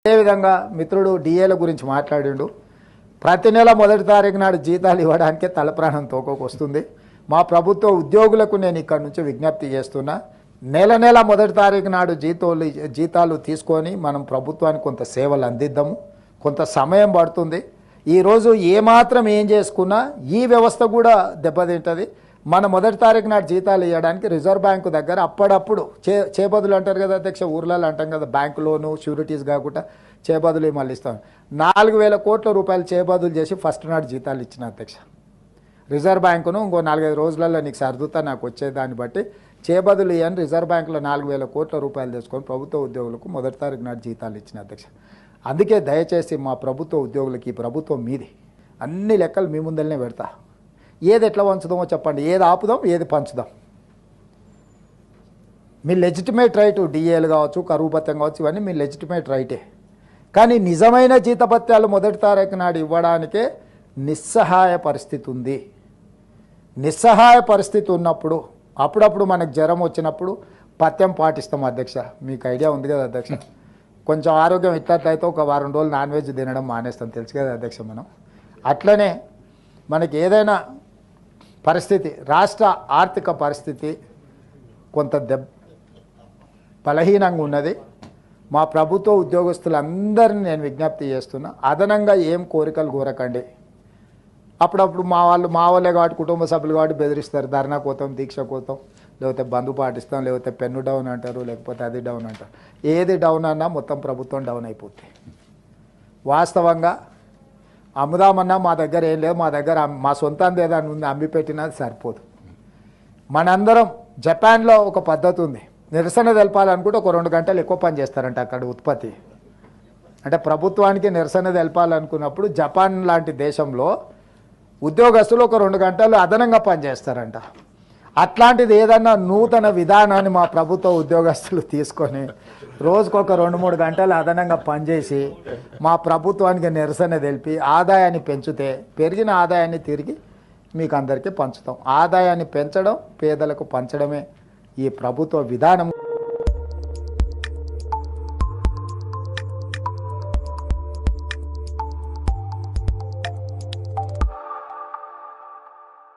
అదేవిధంగా మిత్రుడు డిఏల గురించి మాట్లాడిండు. ప్రతి నెల మొదటి తారీఖు నాడు జీతాలు ఇవ్వడానికే తలప్రాణం తోకొకొస్తుంది. మా ప్రభుత్వ ఉద్యోగులకు నేను ఇక్కడ నుంచి విజ్ఞప్తి చేస్తున్నా, నెల నెల మొదటి తారీఖు నాడు జీతాలు తీసుకొని మనం ప్రభుత్వానికి కొంత సేవలు అందిద్దాము. కొంత సమయం పడుతుంది. ఈరోజు ఏమాత్రం ఏం చేసుకున్నా ఈ వ్యవస్థ కూడా దెబ్బతింటుంది. మన మొదటి తారీఖు నాడు జీతాలు ఇవ్వడానికి రిజర్వ్ బ్యాంకు దగ్గర అప్పుడప్పుడు చేబదులు అంటారు కదా అధ్యక్ష, ఊర్లలో అంటాం కదా, బ్యాంకు లోను షూరిటీస్ కాకుండా చేబదులు మళ్ళీ ఇస్తాం. 4,000 కోట్ల రూపాయలు చేబదులు చేసి ఫస్ట్ నాడు జీతాలు ఇచ్చిన అధ్యక్ష. రిజర్వ్ బ్యాంకును ఇంకో 4-5 రోజులలో నీకు సర్దుతా నాకు వచ్చేదాన్ని బట్టి చేబదులు ఇవ్వని రిజర్వ్ బ్యాంకులో 4,000 కోట్ల రూపాయలు తీసుకొని ప్రభుత్వ ఉద్యోగులకు మొదటి తారీఖు నాడు జీతాలు ఇచ్చిన అధ్యక్ష. అందుకే దయచేసి మా ప్రభుత్వ ఉద్యోగులకి ఈ ప్రభుత్వం మీది, అన్ని లెక్కలు మీ ముందరనే పెడతా. ఏది ఎట్లా పంచుదామో చెప్పండి, ఏది ఆపుదాం ఏది పంచుదాం. మీ లెజిటిమేట్ రైటు, డిఏలు కావచ్చు, కరువు భత్యం కావచ్చు, ఇవన్నీ మీ లెజిటిమేట్ రైటే. కానీ నిజమైన జీతభత్యాలు మొదటి తారీఖు నాడు ఇవ్వడానికే నిస్సహాయ పరిస్థితి ఉంది. నిస్సహాయ పరిస్థితి ఉన్నప్పుడు అప్పుడప్పుడు మనకు జ్వరం వచ్చినప్పుడు పథ్యం పాటిస్తాం అధ్యక్ష. మీకు ఐడియా ఉంది కదా అధ్యక్ష. కొంచెం ఆరోగ్యం ఇట్లట్లయితే ఒక వారం రోజులు నాన్ వెజ్ తినడం మానేస్తాం, తెలుసు కదా అధ్యక్ష. మనం అట్లనే మనకి ఏదైనా పరిస్థితి, రాష్ట్ర ఆర్థిక పరిస్థితి కొంత బలహీనంగా ఉన్నది. మా ప్రభుత్వ ఉద్యోగస్తులందరినీ నేను విజ్ఞప్తి చేస్తున్నా, అదనంగా ఏం కోరికలు కోరకండి. అప్పుడప్పుడు మా వాళ్ళే కాబట్టి, కుటుంబ సభ్యులు కాబట్టి బెదిరిస్తారు, ధర్నా కోతాం, దీక్ష కోతాం, లేకపోతే బంధు పాటిస్తాం, లేకపోతే పెన్ను డౌన్ అంటారు, లేకపోతే అది డౌన్ అంటారు. ఏది డౌన్ అన్నా మొత్తం ప్రభుత్వం డౌన్ అయిపోతుంది. వాస్తవంగా అమ్ముదామన్నా మా దగ్గర ఏం లేదు, మా దగ్గర మా సొంతంది ఏదైనా ఉంది అమ్మి పెట్టినా సరిపోదు. మనందరం జపాన్లో ఒక పద్ధతి ఉంది, నిరసన తెలపాలనుకుంటే ఒక 2 గంటలు ఎక్కువ పని చేస్తారంట అక్కడ ఉత్పత్తి. అంటే ప్రభుత్వానికి నిరసన తెలపాలనుకున్నప్పుడు జపాన్ లాంటి దేశంలో ఉద్యోగస్తులు ఒక 2 గంటలు అదనంగా పనిచేస్తారంట. అట్లాంటిది ఏదన్నా నూతన విధానాన్ని మా ప్రభుత్వ ఉద్యోగస్తులు తీసుకొని రోజుకొక 2-3 గంటలు అదనంగా పనిచేసి మా ప్రభుత్వానికి నిరసన తెలిపి ఆదాయాన్ని పెంచితే, పెరిగిన ఆదాయాన్ని తిరిగి మీకు అందరికీ పంచుతాం. ఆదాయాన్ని పెంచడం, పేదలకు పంచడమే ఈ ప్రభుత్వ విధానం.